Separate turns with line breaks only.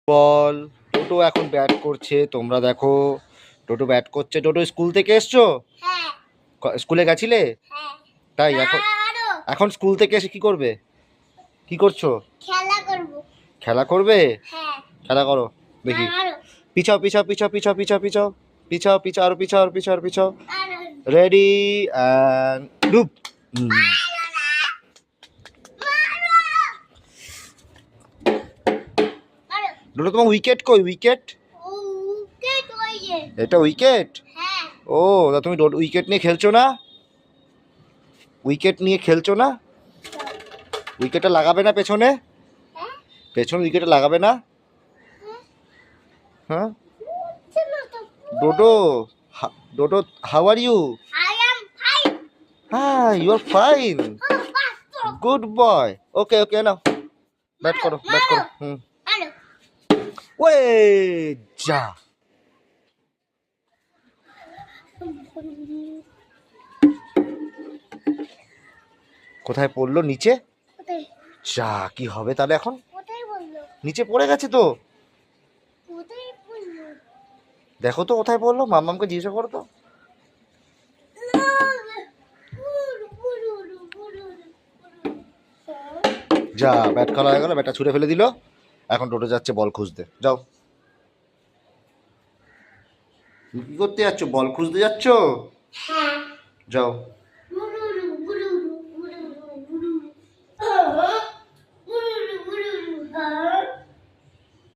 বল। টোটো এখন ব্যাট করছে, তোমরা দেখো টোটো ব্যাট করছে। টোটো স্কুল থেকে এসছো?
হ্যাঁ।
স্কুলে গেছিলে?
হ্যাঁ।
তাই এখন এখন স্কুল থেকে এসে কি করবে? কি করছো?
খেলা করব।
খেলা করবে?
হ্যাঁ।
খেলা করো দেখি। পিছাও পিছাও পিছাও পিছাও পিছাও পিছাও পিছাও পিছাও আরো পিছাও আর পিছাও আর পিছাও। রেডি অ্যান্ড ডুব। টোটো তোমার উইকেট কই? উইকেট? এটা উইকেট? ও তা তুমি উইকেট নিয়ে খেলছো না? উইকেট নিয়ে খেলছো না? উইকেটটা লাগাবে না পেছনে? পেছনে উইকেটে লাগাবে না? হ্যাঁ Dodo, Dodo how are you? হ্যাঁ you are fine, good boy. Okay okay now bat করো ব্যাট করো। ওয়ে যা। কোথায় পড়লো? নিচে? যা, কি হবে তাহলে এখন? নিচে পড়ে গেছে তো। দেখো তো কোথায় পড়লো, মাম্মামকে জিজ্ঞাসা করো তো। যা, ব্যাট খেলা হয়ে গেল, ব্যাটটা ছুঁড়ে ফেলে দিল। এখন টোটো যাচ্ছে বল খুঁজতে। যাও। কি করতে যাচ্ছ? বল খুঁজতে যাচ্ছ? যাও।